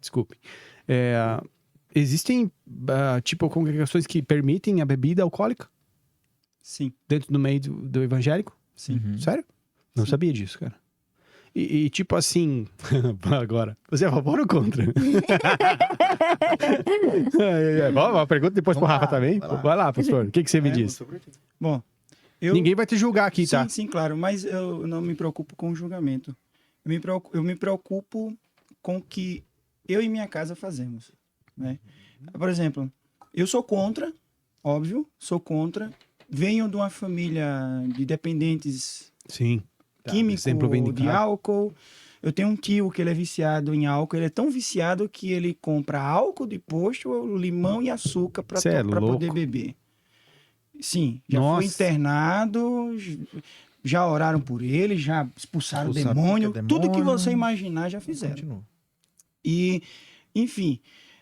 Desculpe. Existem, tipo, congregações que permitem a bebida alcoólica Sim, dentro do meio do evangélico? sim. Sério? Não Sim. sabia disso, cara. E tipo assim, agora, você é a favor ou contra? Vamos, pergunta depois pro Rafa também. Vai lá, pastor. O que você me diz? Bom, eu... Ninguém vai te julgar aqui, tá? Sim, claro, mas eu não me preocupo com o julgamento. Eu me preocupo com o que eu e minha casa fazemos, né? Por exemplo, eu sou contra, óbvio, sou contra. Venho de uma família de dependentes Sim. químico bem de álcool. Eu tenho um tio que ele é viciado em álcool. Ele é tão viciado que ele compra álcool de posto, limão e açúcar para poder beber. Sim, já foi internado, já oraram por ele, já expulsaram o demônio. Tudo que você imaginar já fizeram. Continua. E, enfim,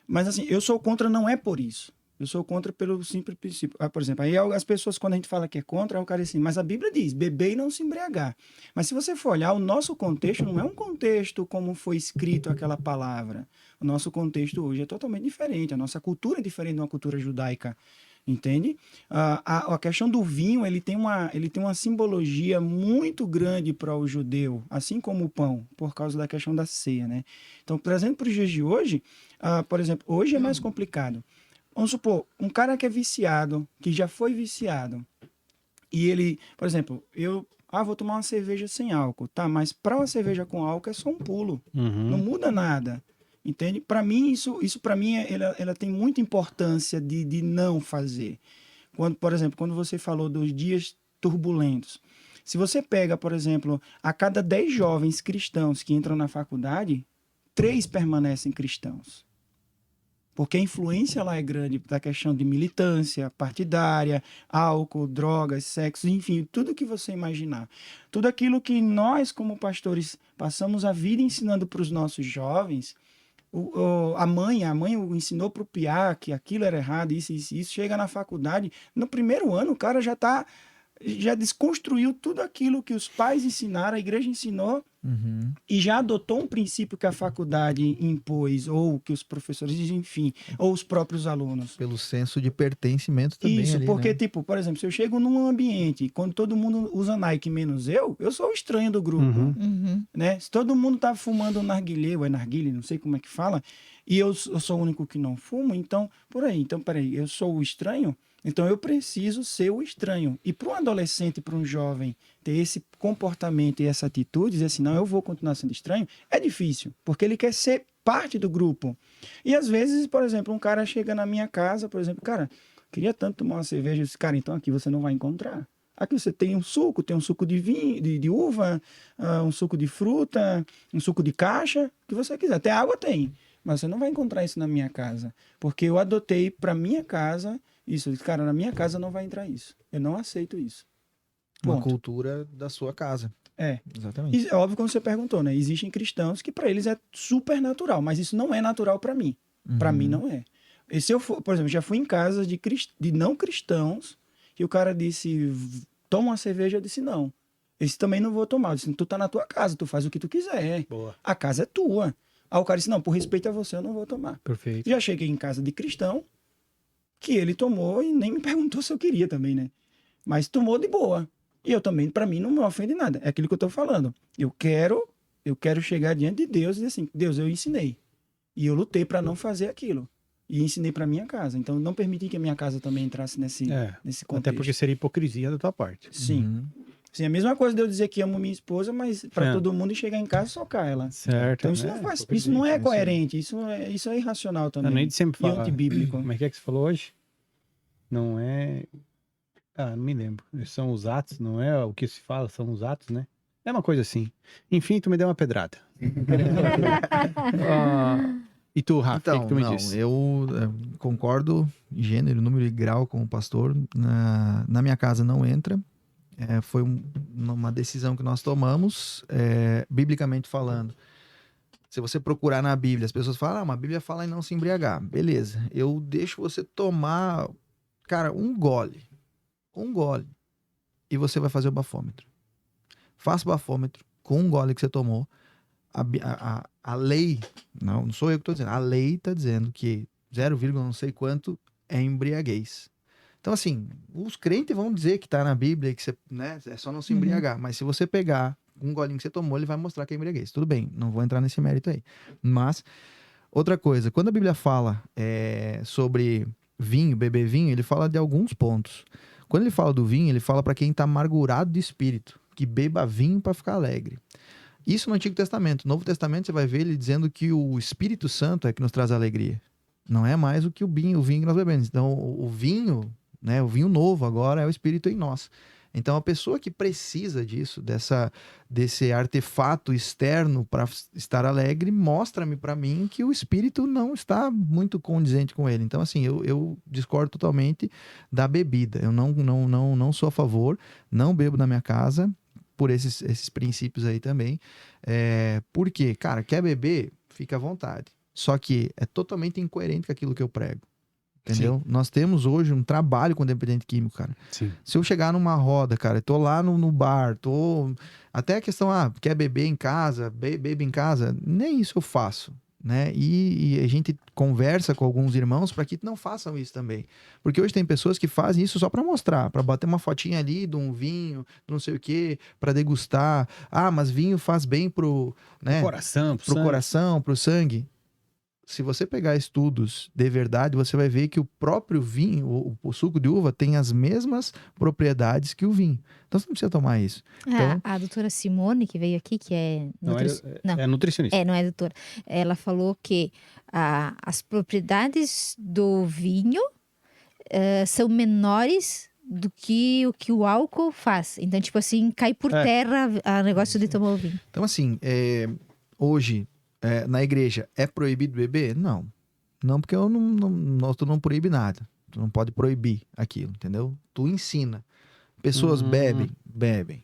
mas assim, eu sou contra não é por isso. Eu sou contra pelo simples princípio. Por exemplo, aí as pessoas, quando a gente fala que é contra, o cara diz assim, mas a Bíblia diz, beber e não se embriagar. Mas se você for olhar, o nosso contexto não é um contexto como foi escrito aquela palavra. O nosso contexto hoje é totalmente diferente. A nossa cultura é diferente de uma cultura judaica. Entende? A questão do vinho, ele tem uma simbologia muito grande para o judeu, assim como o pão, por causa da questão da ceia, né? Então, trazendo para os dias de hoje, por exemplo, hoje é mais complicado. Vamos supor, um cara que é viciado, que já foi viciado, e ele, por exemplo, vou tomar uma cerveja sem álcool, tá? Mas para uma cerveja com álcool é só um pulo, não muda nada. Entende? Para mim, isso para mim, ela tem muita importância de não fazer. Por exemplo, quando você falou dos dias turbulentos. Se você pega, por exemplo, a cada 10 jovens cristãos que entram na faculdade, 3 permanecem cristãos. Porque a influência lá é grande da questão de militância partidária, álcool, drogas, sexo, enfim, tudo que você imaginar. Tudo aquilo que nós, como pastores, passamos a vida ensinando para os nossos jovens. A mãe o ensinou para o piá que aquilo era errado, isso. Chega na faculdade, no primeiro ano o cara já desconstruiu tudo aquilo que os pais ensinaram, a igreja ensinou, e já adotou um princípio que a faculdade impôs, ou que os professores, enfim, ou os próprios alunos. Pelo senso de pertencimento também. Isso, ali, porque, né? tipo, por exemplo, se eu chego num ambiente, quando todo mundo usa Nike menos eu sou o estranho do grupo. Né? Se todo mundo tá fumando narguilé, ou é narguilé, não sei como é que fala, e eu sou o único que não fumo, então, por aí. Então, peraí, eu sou o estranho, então eu preciso ser o estranho. E para um adolescente, para um jovem, ter esse comportamento e essa atitude, dizer assim, não, eu vou continuar sendo estranho, é difícil, porque ele quer ser parte do grupo. E às vezes, por exemplo, um cara chega na minha casa, por exemplo, cara, queria tanto tomar uma cerveja, eu disse, cara, então aqui você não vai encontrar. Aqui você tem um suco de vinho, de uva, um suco de fruta, um suco de caixa, o que você quiser. Até água tem, mas você não vai encontrar isso na minha casa, porque eu adotei para minha casa isso. Cara, na minha casa não vai entrar isso. Eu não aceito isso. Uma cultura da sua casa. É. Exatamente. É óbvio como você perguntou, né? Existem cristãos que para eles é super natural, mas isso não é natural para mim. Para mim não é. E se eu for, por exemplo, já fui em casa de não cristãos e o cara disse, toma uma cerveja, eu disse não. Esse também não vou tomar. Eu disse, tu tá na tua casa, tu faz o que tu quiser. Boa. A casa é tua. Aí o cara disse, não, por respeito a você eu não vou tomar. Perfeito. Já cheguei em casa de cristão que ele tomou e nem me perguntou se eu queria também, né? Mas tomou de boa. E eu também, para mim, não me ofende nada. É aquilo que eu tô falando. Eu quero chegar diante de Deus e dizer assim, Deus, eu ensinei. E eu lutei para não fazer aquilo. E ensinei para minha casa. Então, não permiti que a minha casa também entrasse nesse contexto. Até porque seria hipocrisia da tua parte. Sim. Sim, a mesma coisa de eu dizer que amo minha esposa, mas para todo mundo chegar em casa e socar ela. Certo. Então, isso não é coerente. Isso é irracional também. Eu nem sempre falo. E antibíblico. Como é que você falou hoje? Não é... não me lembro. São os atos, não é o que se fala, são os atos, né? É uma coisa assim. Enfim, tu me deu uma pedrada. E tu, Rafa, então, o que tu me disse? Eu concordo, gênero, número e grau com o pastor. Na minha casa não entra. Foi uma decisão que nós tomamos, biblicamente falando. Se você procurar na Bíblia, as pessoas falam, mas a Bíblia fala em não se embriagar. Beleza, eu deixo você tomar, cara, um gole, e você vai fazer o bafômetro. Faça o bafômetro com um gole que você tomou. a lei, não sou eu que estou dizendo, a lei está dizendo que 0, não sei quanto é embriaguez. Então, assim, os crentes vão dizer que está na Bíblia, que você, né, é só não se embriagar. Mas se você pegar um golinho que você tomou, ele vai mostrar que é embriaguez. Tudo bem, não vou entrar nesse mérito aí. Mas, outra coisa, quando a Bíblia fala sobre vinho, beber vinho, ele fala de alguns pontos. Quando ele fala do vinho, ele fala para quem está amargurado de espírito, que beba vinho para ficar alegre. Isso no Antigo Testamento. No Novo Testamento você vai ver ele dizendo que o Espírito Santo é que nos traz alegria. Não é mais o que o vinho que nós bebemos. Então o vinho, né, o vinho novo agora é o Espírito em nós. Então a pessoa que precisa disso, desse artefato externo para estar alegre, mostra-me para mim que o Espírito não está muito condizente com ele. Então assim, eu discordo totalmente da bebida. Eu não sou a favor, não bebo na minha casa, por esses princípios aí também. Porque, cara, quer beber, fica à vontade. Só que é totalmente incoerente com aquilo que eu prego. Entendeu? Sim. Nós temos hoje um trabalho com dependente químico, cara. Sim. Se eu chegar numa roda, cara, tô lá no bar, até a questão, quer beber em casa, bebe em casa, nem isso eu faço. Né? E a gente conversa com alguns irmãos para que não façam isso também, porque hoje tem pessoas que fazem isso só para mostrar, para bater uma fotinha ali de um vinho, não sei o que, para degustar. Mas vinho faz bem pro coração, pro sangue. Se você pegar estudos de verdade, você vai ver que o próprio vinho, o suco de uva, tem as mesmas propriedades que o vinho. Então você não precisa tomar isso. Então... A doutora Simone, que veio aqui, que é... É nutricionista. Não é doutora. Ela falou que as propriedades do vinho são menores do que o álcool faz. Então, tipo assim, cai por terra o negócio de tomar o vinho. Então, assim, hoje... na igreja, é proibido beber? Não. Não, porque tu não proíbe nada. Tu não pode proibir aquilo, entendeu? Tu ensina. Pessoas bebem.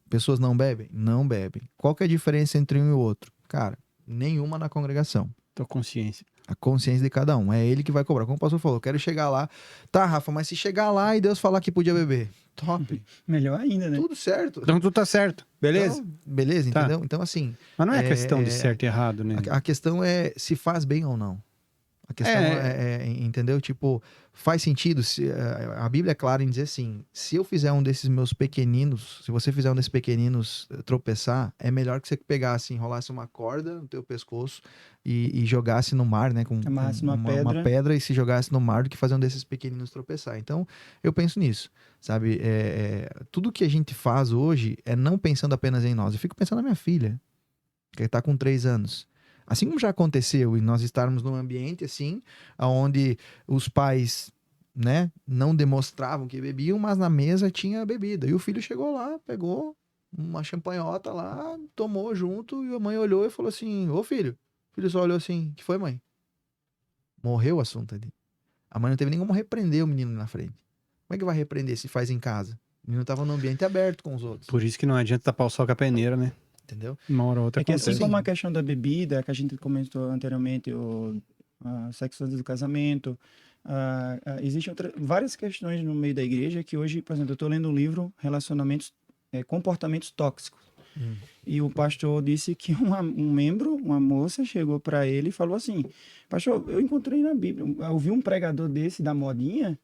Pessoas não bebem? Não bebem. Qual que é a diferença entre um e o outro? Cara, nenhuma na congregação. Tua consciência. A consciência de cada um. É ele que vai cobrar. Como o pastor falou, eu quero chegar lá. Tá, Rafa, mas se chegar lá e Deus falar que podia beber, top. Melhor ainda, né? Tudo certo. Então tudo tá certo. Beleza? Então, beleza, tá. Entendeu? Então, assim... Mas não é questão de certo e errado, né? A questão é se faz bem ou não. A questão entendeu? Tipo, faz sentido. A Bíblia é clara em dizer assim, se eu fizer um desses meus pequeninos, se você fizer um desses pequeninos tropeçar, é melhor que você pegasse, enrolasse uma corda no teu pescoço e jogasse no mar, né? Com uma pedra e se jogasse no mar do que fazer um desses pequeninos tropeçar. Então, eu penso nisso, sabe? Tudo que a gente faz hoje é não pensando apenas em nós. Eu fico pensando na minha filha, que está com 3 anos. Assim como já aconteceu, e nós estarmos num ambiente assim, onde os pais, né, não demonstravam que bebiam, mas na mesa tinha bebida. E o filho chegou lá, pegou uma champanhota lá, tomou junto, e a mãe olhou e falou assim, ô filho. O filho só olhou assim, que foi, mãe? Morreu o assunto ali. A mãe não teve nem como repreender o menino na frente. Como é que vai repreender se faz em casa? O menino estava no ambiente aberto com os outros. Por isso que não adianta tapar o sol com a peneira, né? Entendeu? Uma hora ou outra que assim como a questão da bebida, que a gente comentou anteriormente, a sexo antes do casamento, existem várias questões no meio da igreja que hoje, por exemplo, eu estou lendo um livro, comportamentos tóxicos. E o pastor disse que uma moça chegou para ele e falou assim, pastor, eu encontrei na Bíblia, eu ouvi um pregador desse da modinha,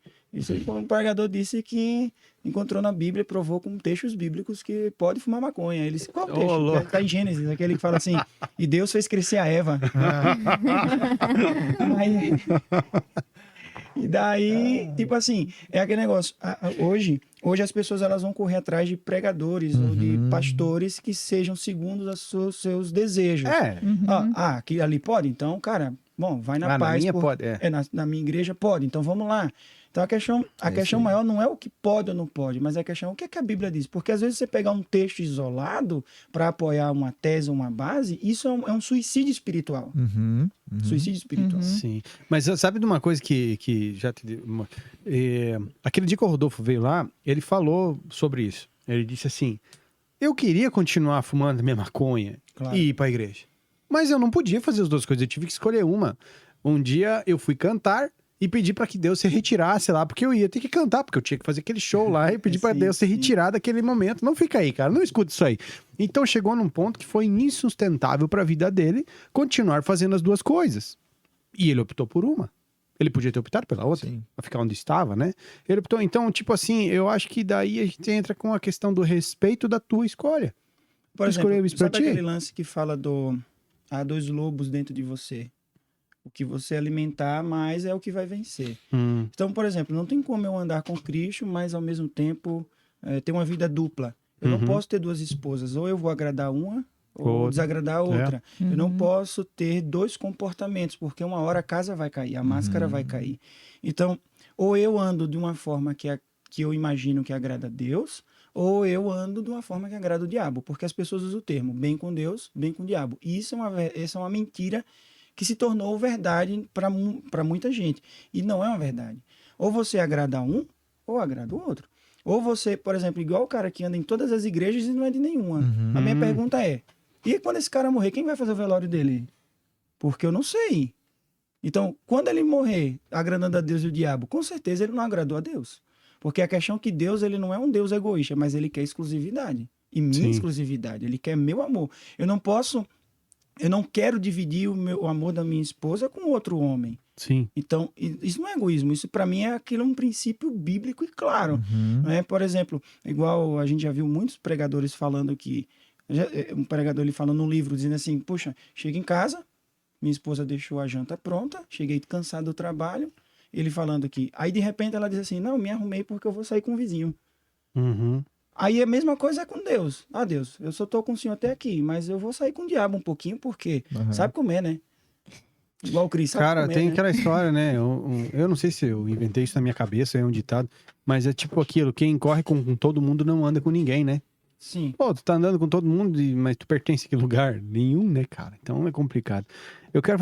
um pregador disse que encontrou na Bíblia e provou com textos bíblicos que pode fumar maconha. Ele disse, qual texto? Está em Gênesis, aquele que fala assim, e Deus fez crescer a Eva. E daí, tipo assim, é aquele negócio, hoje as pessoas elas vão correr atrás de pregadores ou de pastores que sejam segundo os seus desejos. Que ali pode? Então, cara, bom, vai na paz. Na minha pode, na minha igreja pode, então vamos lá. Então a questão maior não é o que pode ou não pode, mas é a questão o que é que a Bíblia diz. Porque às vezes você pegar um texto isolado para apoiar uma tese ou uma base, isso é um suicídio espiritual. Suicídio espiritual. Sim. Mas sabe de uma coisa que já te aquele dia que o Rodolfo veio lá, ele falou sobre isso. Ele disse assim, eu queria continuar fumando a minha maconha e ir para a igreja. Mas eu não podia fazer as duas coisas, eu tive que escolher uma. Um dia eu fui cantar e pedir pra que Deus se retirasse lá, porque eu ia ter que cantar, porque eu tinha que fazer aquele show lá e pedir pra Sim, Deus se sim. retirar daquele momento. Não fica aí, cara, não escuta isso aí. Então chegou num ponto que foi insustentável pra vida dele continuar fazendo as duas coisas. E ele optou por uma. Ele podia ter optado pela outra, Sim. pra ficar onde estava, né? Ele optou. Então, tipo assim, eu acho que daí a gente entra com a questão do respeito da tua escolha. Por Tu escolheu exemplo, isso pra sabe ti? aquele lance que fala há 2 lobos dentro de você? O que você alimentar mais é o que vai vencer. Então, por exemplo, não tem como eu andar com Cristo, mas ao mesmo tempo ter uma vida dupla. Eu não Uhum. posso ter 2 esposas. Ou eu vou agradar uma, ou Outra. desagradar a outra. Eu não posso ter 2 comportamentos, porque uma hora a casa vai cair, a máscara vai cair. Então, ou eu ando de uma forma que eu imagino que agrada a Deus, ou eu ando de uma forma que agrada o diabo. Porque as pessoas usam o termo bem com Deus, bem com o diabo. E isso é uma mentira que se tornou verdade para muita gente. E não é uma verdade. Ou você agrada um, ou agrada o outro. Ou você, por exemplo, igual o cara que anda em todas as igrejas e não é de nenhuma. A minha pergunta é, e quando esse cara morrer, quem vai fazer o velório dele? Porque eu não sei. Então, quando ele morrer agradando a Deus e o diabo, com certeza ele não agradou a Deus. Porque a questão é que Deus, ele não é um Deus egoísta, mas ele quer exclusividade. E minha Sim. exclusividade. Ele quer meu amor. Eu não quero dividir o amor da minha esposa com outro homem. Sim. Então, isso não é egoísmo. Isso, para mim, é um princípio bíblico e claro. Né? Por exemplo, igual a gente já viu muitos pregadores falando que... Um pregador ele fala num livro, dizendo assim, puxa, chega em casa, minha esposa deixou a janta pronta, cheguei cansado do trabalho, ele falando aqui. Aí, de repente, ela diz assim, não, me arrumei porque eu vou sair com o vizinho. Uhum. Aí a mesma coisa é com Deus. Ah, Deus, eu só tô com o senhor até aqui, mas eu vou sair com o diabo um pouquinho, porque sabe comer, né? Igual o Cris, sabe Cara, comer, tem né? aquela história, né? Eu não sei se eu inventei isso na minha cabeça, é um ditado, mas é tipo aquilo, quem corre com todo mundo não anda com ninguém, né? Sim. Pô, tu tá andando com todo mundo, mas tu pertence a que lugar? Nenhum, né, cara? Então é complicado. Eu quero